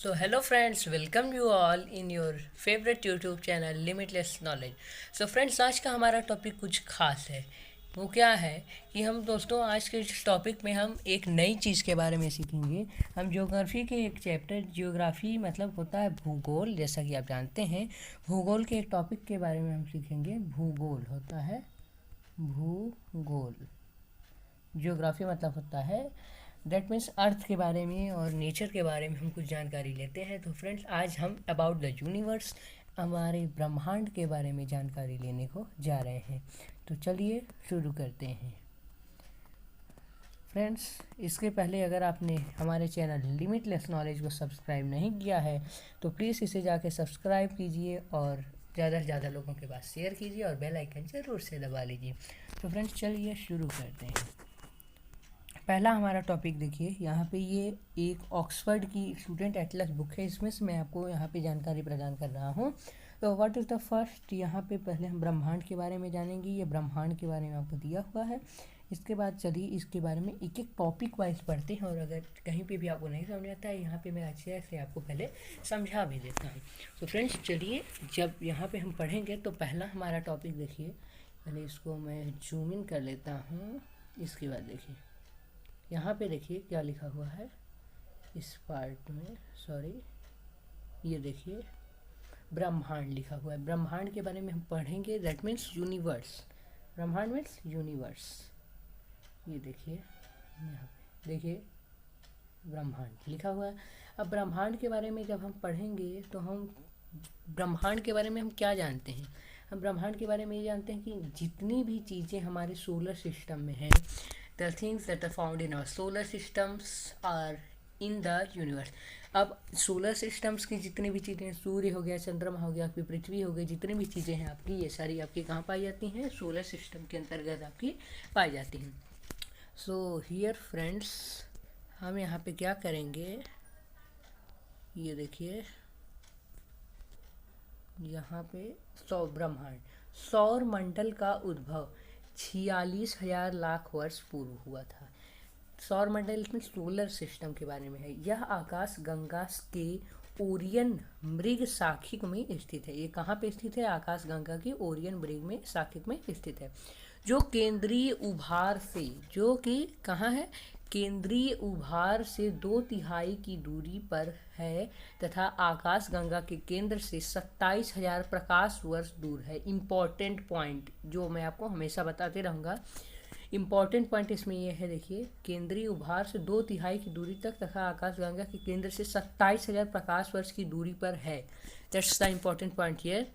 So hello friends, welcome you all in your favorite YouTube channel Limitless Knowledge. So friends, आज का हमारा topic कुछ खास है। वो क्या है कि हम दोस्तों आज के इस टॉपिक में हम एक नई चीज़ के बारे में सीखेंगे। हम ज्योग्राफी के एक चैप्टर, ज्योग्राफी मतलब होता है भूगोल, जैसा कि आप जानते हैं। भूगोल के एक टॉपिक के बारे में हम सीखेंगे। भूगोल होता है भूगोल, ज्योग्राफी मतलब होता है दैट मीन्स अर्थ के बारे में और नेचर के बारे में हम कुछ जानकारी लेते हैं। तो फ्रेंड्स, आज हम अबाउट द यूनिवर्स, हमारे ब्रह्मांड के बारे में जानकारी लेने को जा रहे हैं। तो चलिए शुरू करते हैं। फ्रेंड्स, इसके पहले अगर आपने हमारे चैनल लिमिटलेस नॉलेज को सब्सक्राइब नहीं किया है तो प्लीज़ इसे जाके सब्सक्राइब कीजिए और ज़्यादा से ज़्यादा लोगों के पास शेयर कीजिए और बेल आइकन ज़रूर से दबा लीजिए। तो फ्रेंड्स, चलिए शुरू करते हैं। पहला हमारा टॉपिक देखिए, यहाँ पे ये एक ऑक्सफर्ड की स्टूडेंट एटलस बुक है, इसमें से मैं आपको यहाँ पे जानकारी प्रदान कर रहा हूँ। तो व्हाट इज़ द फर्स्ट, यहाँ पे पहले हम ब्रह्मांड के बारे में जानेंगे। ये ब्रह्मांड के बारे में आपको दिया हुआ है। इसके बाद चलिए इसके बारे में एक एक टॉपिक वाइज पढ़ते हैं, और अगर कहीं पे भी आपको नहीं समझ आता है यहाँ पे मैं अच्छे से आपको पहले समझा भी देता हूँ। तो फ्रेंड्स चलिए, जब यहाँ पे हम पढ़ेंगे तो पहला हमारा टॉपिक देखिए, पहले इसको मैं जूम इन कर लेता हूँ। इसके बाद देखिए यहाँ पे देखिए क्या लिखा हुआ है इस पार्ट में, सॉरी, ये देखिए ब्रह्मांड लिखा हुआ है। ब्रह्मांड के बारे में हम पढ़ेंगे, दैट मीन्स यूनिवर्स। ब्रह्मांड मीन्स यूनिवर्स। ये देखिए यहाँ पे देखिए ब्रह्मांड लिखा हुआ है। अब ब्रह्मांड के बारे में जब हम पढ़ेंगे तो हम ब्रह्मांड के बारे में हम क्या जानते हैं। हम ब्रह्मांड के बारे में ये जानते हैं कि जितनी भी चीज़ें हमारे सोलर सिस्टम में हैं, the things that are found in our solar systems are in the universe। अब सोलर सिस्टम्स की जितनी भी चीज़ें, सूर्य हो गया, चंद्रमा हो गया, आपकी पृथ्वी हो गई, जितनी भी चीज़ें हैं आपकी, ये सारी आपकी कहाँ पाई जाती हैं? सोलर सिस्टम के अंतर्गत आपकी पाई जाती हैं। सो हियर फ्रेंड्स, हम यहाँ पे क्या करेंगे, ये देखिए यहाँ पे ब्रह्मांड, सौर मंडल का उद्भव 46,000 लाख वर्ष पूर्व हुआ था। सौर मंडल में सोलर सिस्टम के बारे में है। यह आकाश गंगा के ओरियन मृग शाखिक में स्थित है। ये कहाँ पे स्थित है? आकाश गंगा के ओरियन मृग में शाखिक में स्थित है, जो केंद्रीय उभार से, जो कि कहाँ है? केंद्रीय उभार से 2/3 की दूरी पर है तथा आकाश गंगा के केंद्र से 27,000 प्रकाश वर्ष दूर है। इम्पॉर्टेंट पॉइंट जो मैं आपको हमेशा बताते रहूँगा, इम्पॉर्टेंट पॉइंट इसमें यह है, देखिए केंद्रीय उभार से 2/3 की दूरी तक तथा आकाश गंगा के केंद्र से 27,000 प्रकाश वर्ष की दूरी पर है। That's the important point here.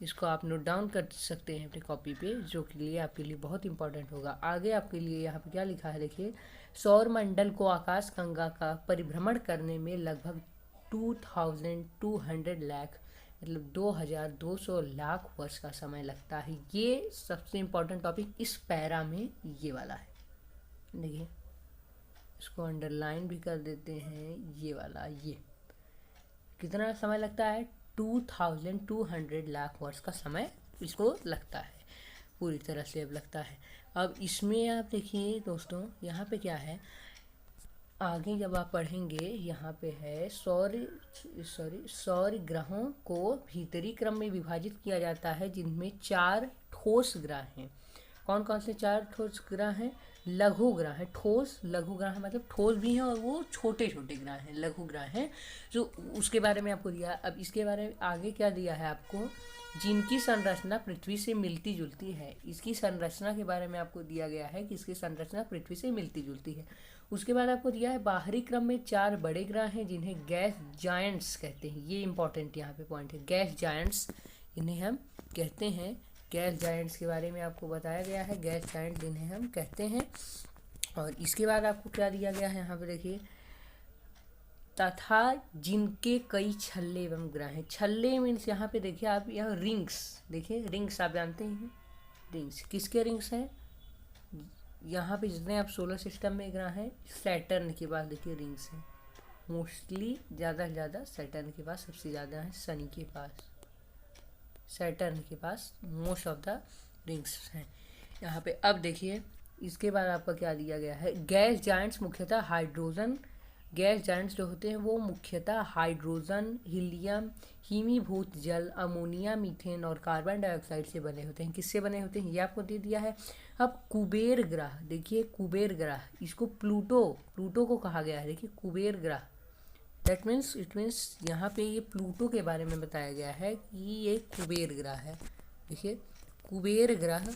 इसको आप नोट डाउन कर सकते हैं अपनी कॉपी पे, जो के लिए आपके लिए बहुत इंपॉर्टेंट होगा। आगे आपके लिए यहाँ पे क्या लिखा है देखिए, सौर मंडल को आकाश गंगा का परिभ्रमण करने में लगभग 2200 लाख, मतलब 2200 लाख वर्ष का समय लगता है। ये सबसे इम्पोर्टेंट टॉपिक इस पैरा में ये वाला है। देखिए इसको अंडरलाइन भी कर देते हैं, ये वाला, ये कितना समय लगता है? 2200 लाख वर्ष का समय इसको लगता है, पूरी तरह से अब लगता है। अब इसमें आप देखिए दोस्तों, यहाँ पे क्या है, आगे जब आप पढ़ेंगे यहाँ पे है सौर ग्रहों को भीतरी क्रम में विभाजित किया जाता है, जिनमें 4 ठोस ग्रह हैं। कौन कौन से 4 ठोस ग्रह हैं? लघु ग्रह है, ठोस लघु ग्रह मतलब ठोस भी हैं और वो छोटे छोटे ग्रह हैं, लघु ग्रह हैं, जो उसके बारे में आपको दिया है। अब इसके बारे में आगे क्या दिया है आपको, जिनकी संरचना पृथ्वी से मिलती जुलती है। इसकी संरचना के बारे में आपको दिया गया है कि इसकी संरचना पृथ्वी से मिलती जुलती है। उसके बाद आपको दिया है बाहरी क्रम में 4 बड़े ग्रह हैं, जिन्हें गैस जायंट्स कहते हैं। ये इंपॉर्टेंट यहाँ पे पॉइंट है, गैस जायंट्स इन्हें हम कहते हैं। गैस जायंट्स के बारे में आपको बताया गया है, गैस जायंट इन्हें हम कहते हैं। और इसके बाद आपको क्या दिया गया है यहाँ पे देखिए, तथा जिनके कई छल्ले एवं ग्रह हैं। छल्ले मीन्स यहाँ पे देखिए आप, यहाँ रिंग्स, देखिए रिंग्स आप जानते हैं, रिंग्स किसके रिंग्स हैं? यहाँ पे जितने आप सोलर सिस्टम में ग्रह हैं, सैटर्न के पास देखिए रिंग्स हैं। मोस्टली ज़्यादा से ज़्यादा सैटर्न के पास सबसे ज़्यादा है, शनि के पास, सैटर्न के पास मोस्ट ऑफ द रिंग्स हैं यहाँ पे। अब देखिए इसके बाद आपका क्या दिया गया है, गैस जायंट्स मुख्यतः हाइड्रोजन गैस जायंट्स जो होते हैं वो मुख्यतः हाइड्रोजन, हीलियम, हिमीभूत जल, अमोनिया, मीथेन और कार्बन डाइऑक्साइड से बने होते हैं। किससे बने होते हैं ये आपको दे दिया है। अब कुबेर ग्रह, देखिए कुबेर ग्रह, इसको प्लूटो, प्लूटो को कहा गया है। देखिए कुबेर ग्रह, दैट मीन्स इट मीन्स यहाँ पे ये प्लूटो के बारे में बताया गया है कि ये कुबेर ग्रह है। देखिए कुबेर ग्रह,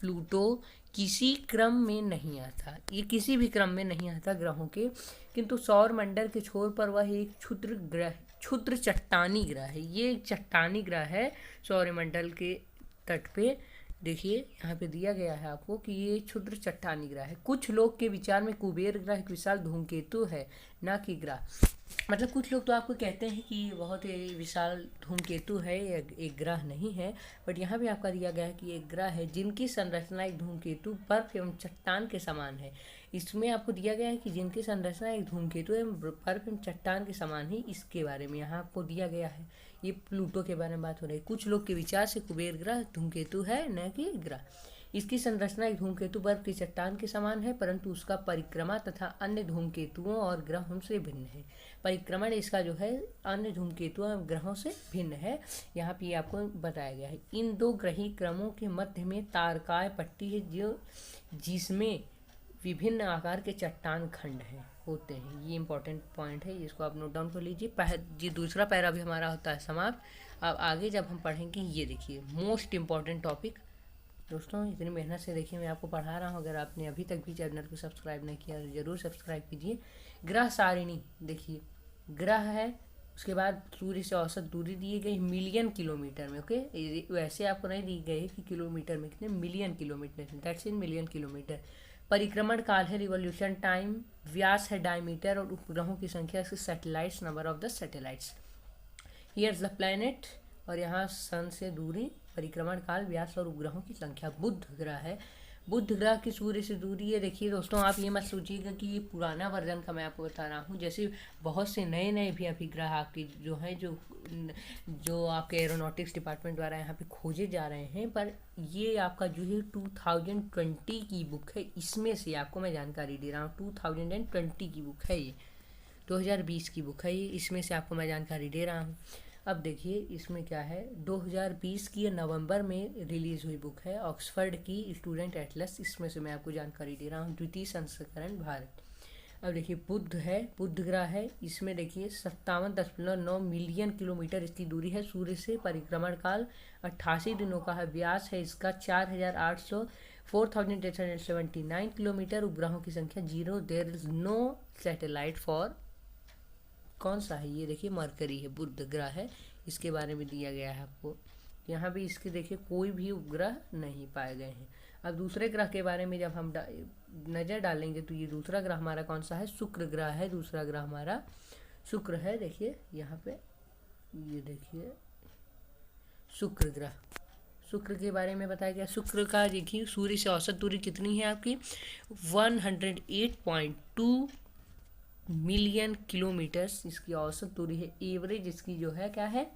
प्लूटो किसी क्रम में नहीं आता, ये किसी भी क्रम में नहीं आता ग्रहों के, किंतु सौर मंडल के छोर पर वह एक क्षुद्र ग्रह, क्षुद्र चट्टानी ग्रह है। ये एक चट्टानी ग्रह है सौरमंडल के तट पे। देखिए यहाँ पे दिया गया है आपको कि ये क्षुद्र चट्टानी ग्रह है। कुछ लोग के विचार में कुबेर ग्रह एक विशाल धूमकेतु है, ना कि ग्रह। मतलब कुछ लोग तो आपको कहते हैं कि ये बहुत ही विशाल धूमकेतु है, एक ग्रह नहीं है, बट यहाँ भी आपका दिया गया है कि एक ग्रह है जिनकी संरचना एक धूमकेतु, बर्फ एवं चट्टान के समान है। इसमें आपको दिया गया है कि जिनकी संरचना एक धूमकेतु एवं बर्फ एवं चट्टान के समान ही, इसके बारे में यहाँ आपको दिया गया है। ये प्लूटो के बारे में बात हो रही है। कुछ लोग के विचार से कुबेर ग्रह धूमकेतु है, न कि ग्रह। इसकी संरचना एक धूमकेतु बर्फ की चट्टान के समान है, परंतु उसका परिक्रमा तथा अन्य धूमकेतुओं और ग्रहों से भिन्न है। परिक्रमण इसका जो है अन्य धूमकेतुओं और ग्रहों से भिन्न है, यहाँ पे आपको बताया गया है। इन दो ग्रही क्रमों के मध्य में तारकाय पट्टी है, जो जिसमें विभिन्न आकार के चट्टान खंड हैं होते हैं। ये इंपॉर्टेंट पॉइंट है, इसको आप नोट डाउन कर लीजिए। जी दूसरा पैरा भी हमारा होता है समाप्त। अब आगे जब हम पढ़ेंगे, ये देखिए मोस्ट इम्पॉर्टेंट टॉपिक। दोस्तों इतनी मेहनत से देखिए मैं आपको पढ़ा रहा हूँ, अगर आपने अभी तक भी चैनल को सब्सक्राइब नहीं किया तो ज़रूर सब्सक्राइब कीजिए। ग्रह सारिणी, देखिए ग्रह है, उसके बाद सूर्य से औसत दूरी दी गई मिलियन किलोमीटर में। ओके, वैसे आपको नहीं दी गई कि किलोमीटर में, कितने million kilometre, that's in million kilometre. परिक्रमण काल है रिवॉल्यूशन टाइम, व्यास है डायमीटर, और उपग्रहों की संख्या इसके satellites, number of the satellites. Here's the planet, और यहाँ सन से दूरी, परिक्रमण काल, व्यास और उपग्रहों की संख्या। बुध ग्रह है, बुध ग्रह की सूर्य से दूरी है। देखिए दोस्तों आप ये मत सोचिएगा कि ये पुराना वर्जन का मैं आपको बता रहा हूँ, जैसे बहुत से नए नए भी अभी ग्रह आपके जो हैं, जो आपके एरोनॉटिक्स डिपार्टमेंट द्वारा यहाँ पे खोजे जा रहे हैं, पर ये आपका जो है 2020 की बुक है, इसमें से आपको मैं जानकारी दे रहा हूँ। 2020 की बुक है ये, 2020 की बुक है ये, इसमें से आपको मैं जानकारी दे रहा हूँ। अब देखिए इसमें क्या है, 2020 की नवंबर में रिलीज हुई बुक है, ऑक्सफर्ड की स्टूडेंट एटलस, इसमें से मैं आपको जानकारी दे रहा हूँ, द्वितीय संस्करण भारत। अब देखिए बुध है, बुध ग्रह है, इसमें देखिए 57.9 मिलियन किलोमीटर इसकी दूरी है सूर्य से। परिक्रमण काल 88 दिनों का है। व्यास है इसका 4879 किलोमीटर। उपग्रहों की संख्या 0, there is no satellite for, कौन सा है ये, देखिए मरकरी है, बुध ग्रह है, इसके बारे में दिया गया है आपको। यहाँ भी इसके देखिए कोई भी उपग्रह नहीं पाए गए हैं। अब दूसरे ग्रह के बारे में जब हम नज़र डालेंगे तो ये दूसरा ग्रह हमारा कौन सा है, शुक्र ग्रह है। दूसरा ग्रह हमारा शुक्र है। देखिए यहाँ पे, ये देखिए शुक्र ग्रह, शुक्र के बारे में बताया गया। शुक्र का देखिए सूर्य से औसत दूरी कितनी है आपकी, 108.2 मिलियन किलोमीटर्स इसकी औसत दूरी है। एवरेज इसकी जो है क्या है,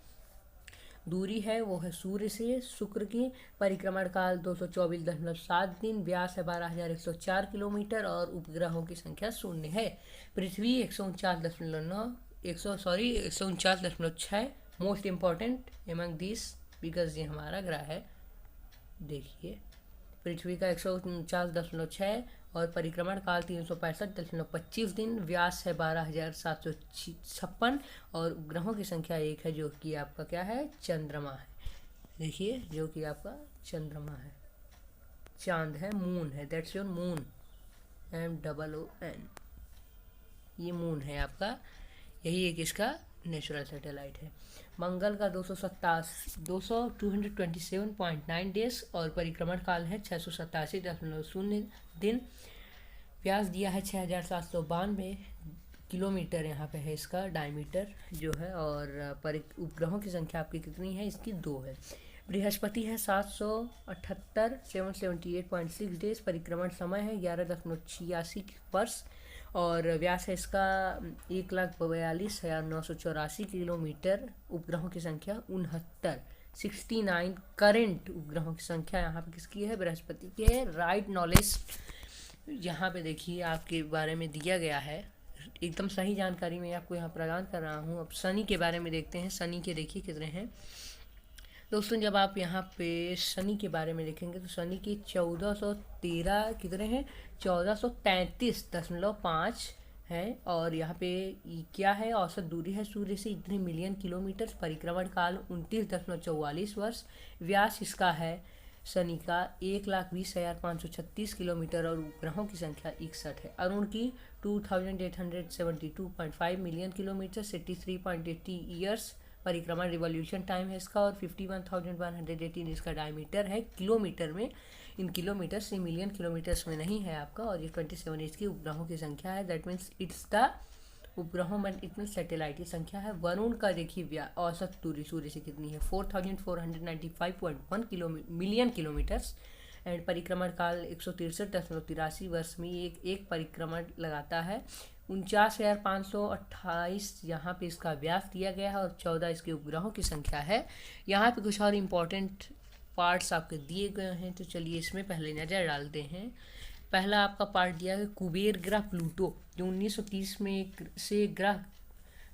दूरी है, वो है सूर्य से शुक्र की। परिक्रमण काल 224.7 दिन। व्यास है 12,104 किलोमीटर, और उपग्रहों की संख्या 0 है। पृथ्वी 149.6 most important among this, because ये हमारा ग्रह है। देखिए पृथ्वी का 149.6 और परिक्रमण काल 365.25 दिन। व्यास है 12,756, और ग्रहों की संख्या 1 है, जो कि आपका क्या है, चंद्रमा है। देखिए जो कि आपका चंद्रमा है, चांद है, मून है, दैट्स योर मून, MOON, ये मून है आपका, यही एक इसका नेचुरल सैटेलाइट है। मंगल का 227.9 डेज, और परिक्रमण काल है 687.0 दिन। व्यास दिया है 6,792 किलोमीटर, यहाँ पे है इसका डायमीटर जो है, और उपग्रहों की संख्या आपकी कितनी है, इसकी 2 है। बृहस्पति है 778 डेज। परिक्रमण समय है 11.86 वर्ष, और व्यास है इसका 1,42,984 किलोमीटर। उपग्रहों की संख्या 69 करेंट उपग्रहों की संख्या यहाँ पे किसकी है, बृहस्पति की है। राइट नॉलेज यहाँ पे देखिए आपके बारे में दिया गया है, एकदम सही जानकारी मैं आपको यहाँ प्रदान कर रहा हूँ। अब शनि के बारे में देखते हैं। शनि के देखिए कितने हैं दोस्तों। जब आप यहाँ पे शनि के बारे में देखेंगे तो शनि के 1413 कितने हैं, 1433.5 है। और यहाँ पे क्या है, औसत दूरी है सूर्य से इतने मिलियन किलोमीटर, परिक्रमण काल 29.44 वर्ष, व्यास इसका है शनि का 1,20,536 किलोमीटर और उपग्रहों की संख्या 61 है। अरुण की 2872.5 मिलियन किलोमीटर, 63.80 ईयर्स परिक्रमण रिवॉल्यूशन टाइम है इसका, और 51,118 इसका डायमीटर है किलोमीटर में। इन किलोमीटर से मिलियन किलोमीटर्स में नहीं है आपका। और ये 27 इसकी उपग्रहों की संख्या है। दैट मीन्स इट्स द उपग्रहों में इतनी सैटेलाइट की संख्या है। वरुण का देखिए औसत दूरी सूर्य से कितनी है, 4,495.1 मिलियन किलोमीटर्स, एंड परिक्रमण काल 163.83 वर्ष में एक परिक्रमण लगाता है। 49,528 यहाँ पे इसका व्यास दिया गया है, और 14 इसके उपग्रहों की संख्या है। यहाँ पे कुछ और इम्पोर्टेंट पार्ट्स आपके दिए गए हैं, तो चलिए इसमें पहले नज़र डालते हैं। पहला आपका पार्ट दिया है कुबेर ग्रह प्लूटो, जो 1930 में से ग्रह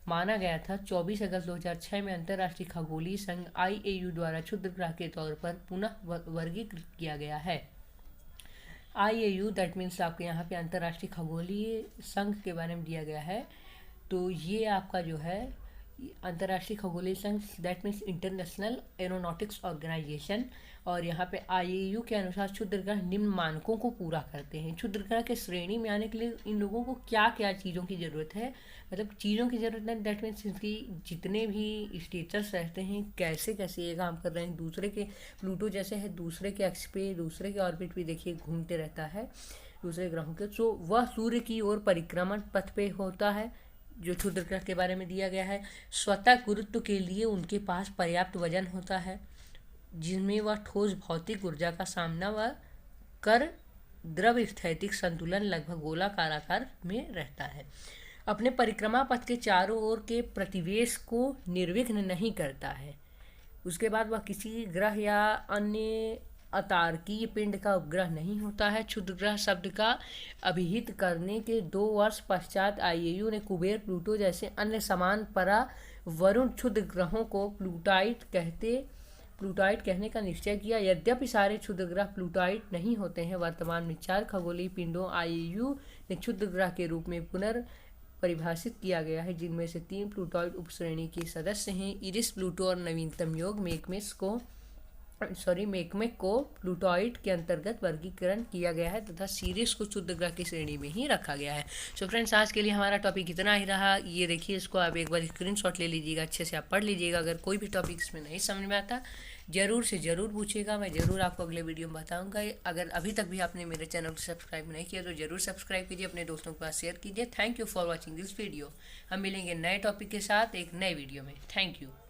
माना गया था। 24 अगस्त 2006 में अंतर्राष्ट्रीय खगोलीय संघ IAU द्वारा क्षुद्र ग्रह के तौर पर पुनः वर्गीकृत किया गया है। IAU दैट मीन्स आपके यहाँ पे अंतर्राष्ट्रीय खगोलीय संघ के बारे में दिया गया है। तो ये आपका जो है अंतर्राष्ट्रीय खगोलीय संघ that means international aeronautics organization, और यहाँ पे IAU के अनुसार क्षुद्र ग्रह निम्न मानकों को पूरा करते हैं। क्षुद्र ग्रह के श्रेणी में आने के लिए इन लोगों को क्या क्या चीज़ों की ज़रूरत है, मतलब चीज़ों की ज़रूरत है दैट मीन्स इनकी जितने भी स्टेटस रहते हैं, कैसे कैसे ये काम कर रहे हैं। दूसरे के प्लूटो जैसे है, दूसरे के अक्ष पे, दूसरे के ऑर्बिट पे देखिए घूमते रहता है दूसरे ग्रहों के, तो वह सूर्य की ओर परिक्रमण पथ पे होता है, जो क्षुद्र ग्रह के बारे में दिया गया है। स्वतः गुरुत्व के लिए उनके पास पर्याप्त वजन होता है, जिनमें वह ठोस भौतिक ऊर्जा का सामना व कर द्रव स्थैतिक संतुलन लगभग गोलाकार आकार में रहता है। अपने परिक्रमा पथ के चारों ओर के प्रतिवेश को निर्विघ्न नहीं करता है। उसके बाद वह किसी ग्रह या अन्य अतार्कीय पिंड का उपग्रह नहीं होता है। क्षुद्र ग्रह शब्द का अभिहित करने के 2 वर्ष पश्चात IAU ने कुबेर, प्लूटो जैसे अन्य समान वरुण क्षुद्र ग्रहों को प्लूटाइड कहने का निश्चय किया। यद्यपि सारे क्षुद्र ग्रह प्लूटाइड नहीं होते हैं, वर्तमान में 4 खगोलीय पिंडों IAU ने क्षुद्र ग्रह के रूप में पुनर्परिभाषित किया गया है, जिनमें से 3 प्लूटॉइड उपश्रेणी के सदस्य हैं। इरिस, प्लूटो और नवीनतम योग मेकमेक को प्लूटॉइड के अंतर्गत वर्गीकरण किया गया है, तथा सीरियस को क्षुद्र ग्रह की श्रेणी में ही रखा गया है। सो फ्रेंड्स, आज के लिए हमारा टॉपिक इतना ही रहा। ये देखिए, इसको आप एक बार स्क्रीनशॉट ले लीजिएगा, अच्छे से आप पढ़ लीजिएगा। अगर कोई भी टॉपिक इसमें नहीं समझ में आता ज़रूर से ज़रूर पूछिएगा, मैं ज़रूर आपको अगले वीडियो में बताऊंगा। अगर अभी तक भी आपने मेरे चैनल को सब्सक्राइब नहीं किया तो ज़रूर सब्सक्राइब कीजिए, अपने दोस्तों के पास शेयर कीजिए। Thank you for watching this video. हम मिलेंगे नए टॉपिक के साथ एक नए वीडियो में। Thank you.